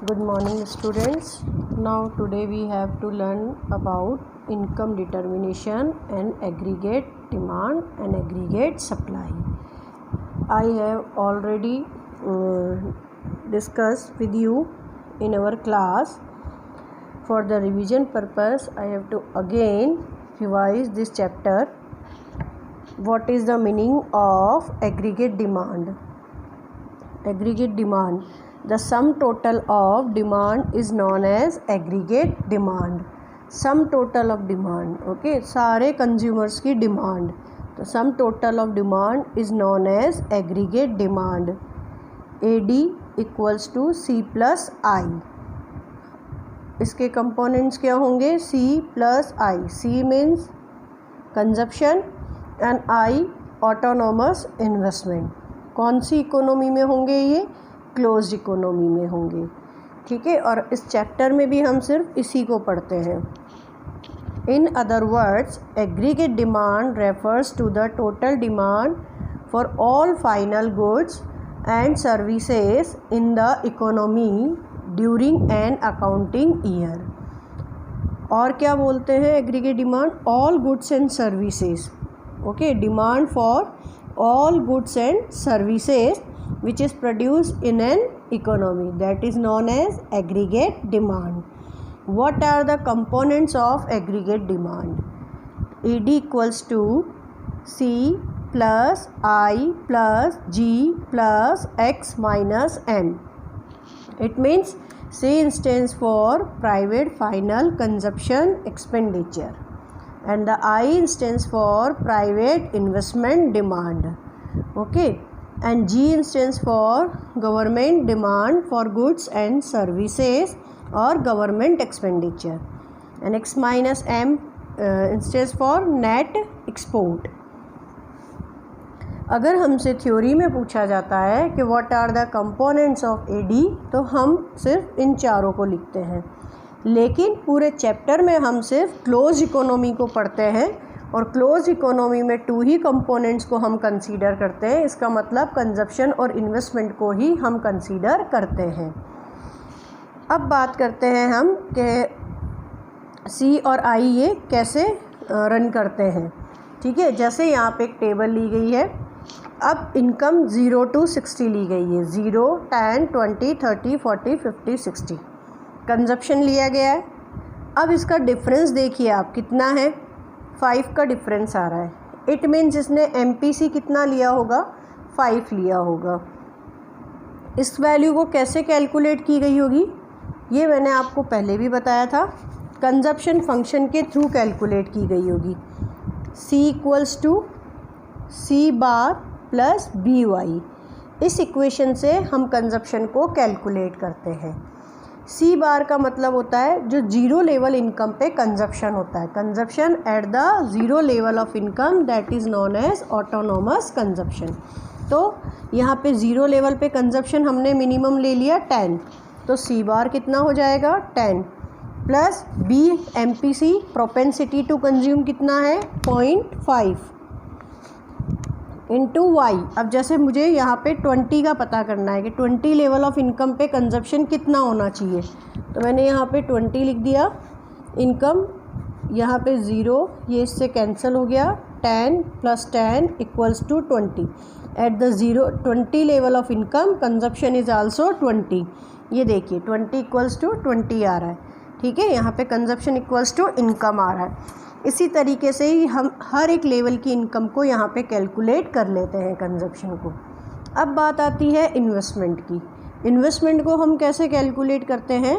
Good morning students. Now today we have to learn about income determination and aggregate demand and aggregate supply. I have already discussed with you in our class. For the revision purpose I have to again revise this chapter. What is the meaning of aggregate demand? Aggregate demand. The sum total of demand is known as aggregate demand. Sum total of demand, okay, सारे consumers की demand, तो sum total of demand is known as aggregate demand. AD equals to C plus I. इसके components क्या होंगे? C plus I. C means consumption and I autonomous investment. कौन सी economy में होंगे? ये क्लोज्ड इकोनॉमी में होंगे, ठीक है। और इस चैप्टर में भी हम सिर्फ इसी को पढ़ते हैं। In other words aggregate demand refers to the total demand for all final goods and services in the economy during an accounting year. और क्या बोलते हैं aggregate demand? All goods and services, okay, demand for all goods and services which is produced in an economy, that is known as aggregate demand. What are the components of aggregate demand? AD equals to C plus I plus G plus X minus M. It means C stands for private final consumption expenditure and the I stands for private investment demand, okay, and G stands for government demand for goods and services or government expenditure, and X minus M stands for net export. अगर हमसे theory में पूछा जाता है कि what are the components of AD, तो हम सिर्फ इन चारों को लिखते हैं, लेकिन पूरे चैप्टर में हम सिर्फ क्लोज इकोनॉमी को पढ़ते हैं और क्लोज इकोनॉमी में 2 ही कंपोनेंट्स को हम कंसीडर करते हैं। इसका मतलब कंजप्शन और इन्वेस्टमेंट को ही हम कंसीडर करते हैं। अब बात करते हैं हम कि सी और आई ये कैसे रन करते हैं, ठीक है। जैसे यहाँ पे एक टेबल ली गई है, अब इनकम 0 to 60 ली गई है, 0, 10, 20, 30, 40, 50, 60 कंजप्शन लिया गया है। अब इसका डिफरेंस देखिए आप कितना है, 5 का डिफरेंस आ रहा है। इट मीन्स इसने MPC कितना लिया होगा? 5 लिया होगा। इस वैल्यू को कैसे कैलकुलेट की गई होगी? ये मैंने आपको पहले भी बताया था, कंजप्शन फंक्शन के थ्रू कैलकुलेट की गई होगी। C equals to C bar plus BY। इस इक्वेशन से हम कंजप्शन को कैलकुलेट करते हैं। C बार का मतलब होता है जो जीरो लेवल इनकम पे कंजप्शन होता है, consumption at the zero level of income, that is known as autonomous consumption. तो यहाँ पे ज़ीरो लेवल पे कंजप्शन हमने मिनिमम ले लिया 10, तो C बार कितना हो जाएगा? 10 plus B MPC propensity to consume कितना है? 0.5 इंटू Y। अब जैसे मुझे यहाँ पे 20 का पता करना है कि 20 लेवल ऑफ इनकम पे कंजप्शन कितना होना चाहिए, तो मैंने यहाँ पे 20 लिख दिया। इनकम यहाँ पे 0, ये इससे कैंसिल हो गया, 10 plus 10 equals to 20। At the 20 level of income consumption is also 20। ये देखिए 20 इक्वल्स टू 20 आ रहा है, ठीक है। यहाँ पे कंजप्शन इक्वल्स टू इनकम आ रहा है। इसी तरीके से ही हम हर एक लेवल की इनकम को यहाँ पे कैलकुलेट कर लेते हैं कंजप्शन को। अब बात आती है इन्वेस्टमेंट की। इन्वेस्टमेंट को हम कैसे कैलकुलेट करते हैं?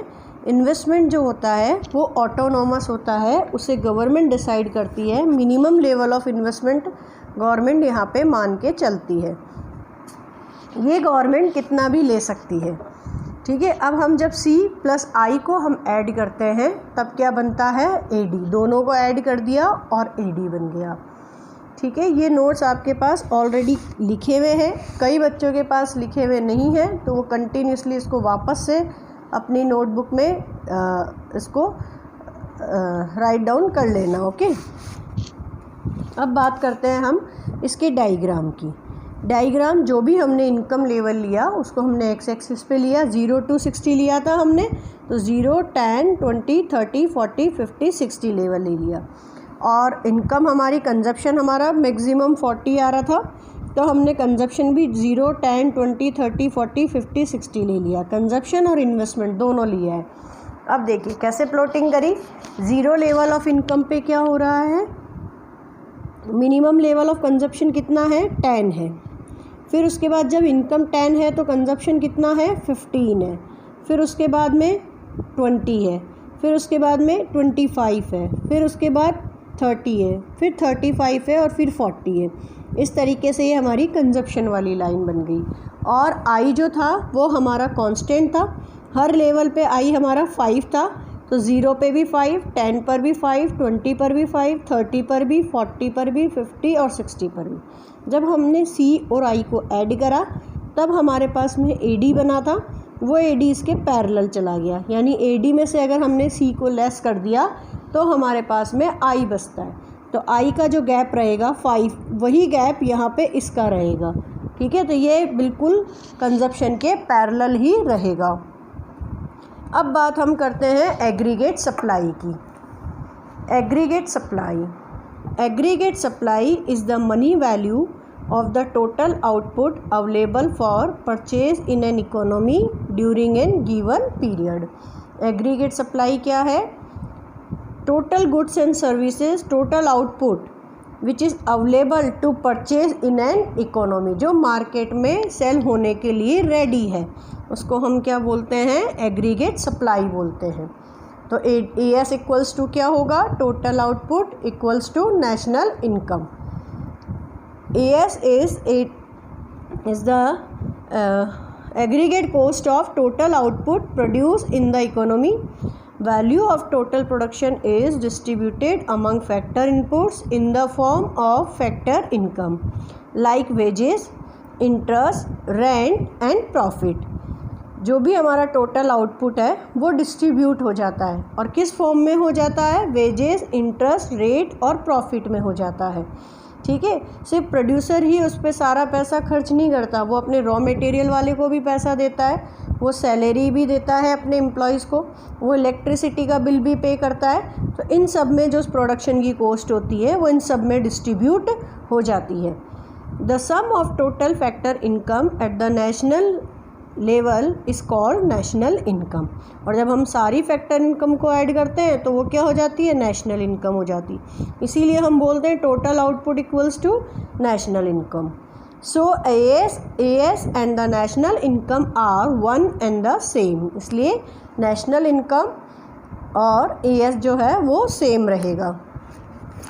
इन्वेस्टमेंट जो होता है वो ऑटोनोमस होता है, उसे गवर्नमेंट डिसाइड करती है। Minimum level of investment government यहाँ पे मान के चलती है, ये गवर्नमेंट कितना भी ले सकती है, ठीक है। अब हम जब C प्लस I को हम ऐड करते हैं तब क्या बनता है? AD। दोनों को ऐड कर दिया और AD बन गया, ठीक है। ये नोट्स आपके पास ऑलरेडी लिखे हुए हैं, कई बच्चों के पास लिखे हुए नहीं हैं, तो वो कंटिन्यूसली इसको वापस से अपनी नोटबुक में इसको राइट डाउन कर लेना, ओके। अब बात करते हैं हम इसके डायग्राम की। डायग्राम जो भी हमने इनकम लेवल लिया उसको हमने एक्स एक्सिस पे लिया, 0 to 60 लिया था हमने, तो 0, 10, 20, 30, 40, 50, 60 लेवल ले लिया। और इनकम हमारी कंजप्शन हमारा मैक्सिमम 40 आ रहा था, तो हमने कंजप्शन भी 0, 10, 20, 30, 40, 50, 60 ले लिया। कंजप्शन और इन्वेस्टमेंट दोनों लिया है। अब देखिए कैसे प्लॉटिंग करी। 0 लेवल ऑफ इनकम पे क्या हो रहा है, मिनिमम लेवल ऑफ कंजप्शन कितना है, 10 है। फिर उसके बाद जब इनकम 10 है तो कंजप्शन कितना है, 15 है। फिर उसके बाद में 20 है, फिर उसके बाद में 25 है, फिर उसके बाद 30 है, फिर 35 है और फिर 40 है। इस तरीके से ये हमारी कंजप्शन वाली लाइन बन गई। और आई जो था वो हमारा कांस्टेंट था, हर लेवल पे आई हमारा 5 था, तो 0 पे भी 5, 10 पर भी 5, 20 पर भी 5, 30 पर भी, 40 पर भी, 50 और 60 पर भी। जब हमने सी और आई को ऐड करा तब हमारे पास में एडी बना था, वो एडी इसके पैरेलल चला गया, यानी एडी में से अगर हमने सी को लेस कर दिया तो हमारे पास में आई बचता है। तो आई का जो गैप रहेगा 5, वही गैप यहाँ पे इसका रहेगा। ठीक है, तो ये बिल्कुल कंजप्शन के पैरेलल ही रहेगा। अब बात हम करते हैं एग्रीगेट सप्लाई की। Aggregate supply is the money value of the total output available for purchase in an economy during a given period. Aggregate supply क्या है, total goods and services, total output which is available to purchase in an economy, जो market में cell होने के लिए ready है, उसको हम क्या बोलते हैं, एग्रीगेट सप्लाई बोलते हैं। तो AS इक्वल्स टू क्या होगा, total output equals to national income. AS is the aggregate cost of total output produced in the economy. Value of total production is distributed among factor inputs in the form of factor income like wages, interest, rent and profit. जो भी हमारा total output है वो distribute हो जाता है, और किस फॉर्म में हो जाता है, वेजेस, इंटरेस्ट, रेट और प्रॉफिट में हो जाता है। ठीक है, सिर्फ प्रोड्यूसर ही उस पर सारा पैसा खर्च नहीं करता, वो अपने रॉ मटेरियल वाले को भी पैसा देता है, वो सैलरी भी देता है अपने एम्प्लॉयज़ को, वो इलेक्ट्रिसिटी का बिल भी पे करता है। तो इन सब में जो प्रोडक्शन की कॉस्ट होती है वो इन सब में डिस्ट्रीब्यूट हो जाती है। The sum of total factor income at the national level is called national income. और जब हम सारी फैक्टर इनकम को ऐड करते हैं तो वो क्या हो जाती है, नेशनल इनकम हो जाती है। इसीलिए हम बोलते हैं total output equals to national income. So AS and the national income are one and the same, इसलिए नेशनल इनकम और AS जो है वो सेम रहेगा।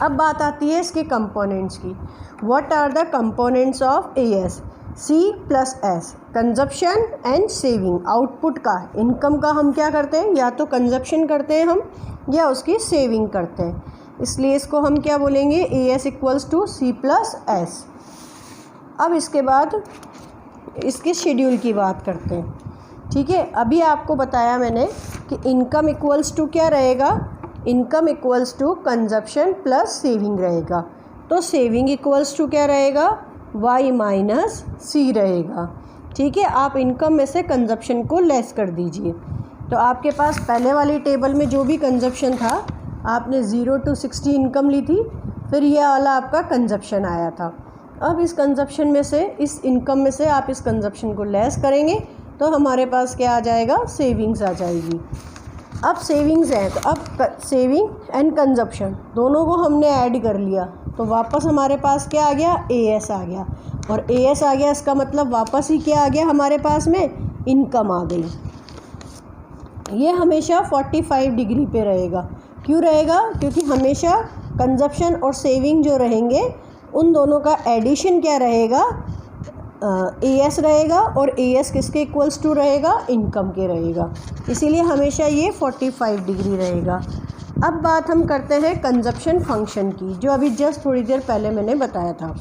अब बात आती है इसके कंपोनेंट्स की। What are the components of AS? C+S, consumption and saving. Output का, इनकम का हम क्या करते हैं, या तो कंजप्शन करते हैं हम या उसकी सेविंग करते हैं, इसलिए इसको हम क्या बोलेंगे, AS इक्वल्स टू C+S। अब इसके बाद इसके शेड्यूल की बात करते हैं। ठीक है, अभी आपको बताया मैंने कि इनकम इक्वल्स टू क्या रहेगा, income equals to consumption plus saving रहेगा। तो सेविंग इक्वल्स टू क्या रहेगा, Y माइनस C रहेगा। ठीक है, आप इनकम में से कंजप्शन को लेस कर दीजिए। तो आपके पास पहले वाली टेबल में जो भी कंजप्शन था, आपने 0 to 60 इनकम ली थी, फिर यह वाला आपका कंजप्शन आया था। अब इस कंजप्शन में से, इस इनकम में से आप इस कंजप्शन को लेस करेंगे तो हमारे पास क्या आ जाएगा, सेविंग्स आ जाएगी। अब सेविंग्स है तो अब सेविंग एंड कंजप्शन दोनों को हमने ऐड कर लिया, तो वापस हमारे पास क्या आ गया, AS आ गया। और AS आ गया, इसका मतलब वापस ही क्या आ गया हमारे पास में, इनकम आ गई। ये हमेशा 45 डिग्री पे रहेगा। क्यों रहेगा, क्योंकि हमेशा कंजप्शन और सेविंग जो रहेंगे उन दोनों का एडिशन क्या रहेगा, AS रहेगा, और AS किसके इक्वल्स टू रहेगा, इनकम के रहेगा, इसीलिए हमेशा ये 45 डिग्री रहेगा। अब बात हम करते हैं कंजप्शन फंक्शन की, जो अभी जस्ट थोड़ी देर पहले मैंने बताया था।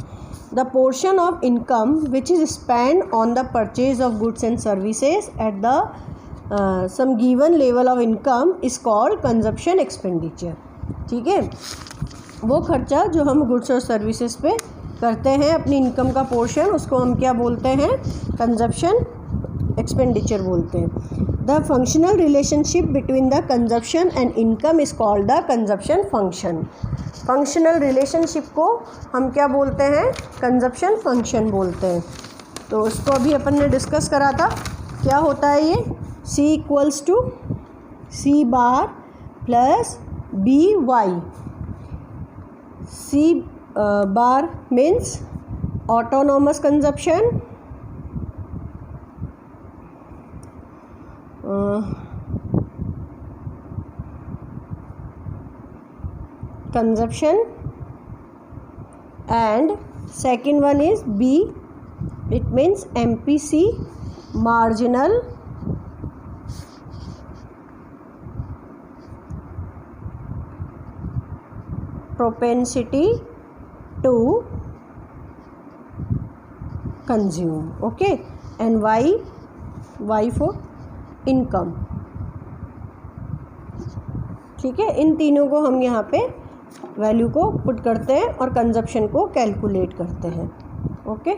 The portion of income which is spend on the purchase of goods and services at the sum given level of income is called consumption expenditure. ठीक है, वो खर्चा जो हम गुड्स और सर्विसेज पे करते हैं अपनी इनकम का पोर्शन, उसको हम क्या बोलते हैं, कंजप्शन एक्सपेंडिचर बोलते हैं। The functional relationship between the consumption and income is called the consumption function. Functional relationship को हम क्या बोलते हैं, कंजप्शन फंक्शन बोलते हैं। तो इसको अभी अपन ने डिस्कस करा था। क्या होता है ये, C equals to C bar plus BY। C bar means autonomous consumption, consumption, and second one is B, it means MPC, marginal propensity to consume, okay, and Y for income। ठीक है, इन तीनों को हम यहाँ पे वैल्यू को put करते हैं और कंजप्शन को कैलकुलेट करते हैं। ओके।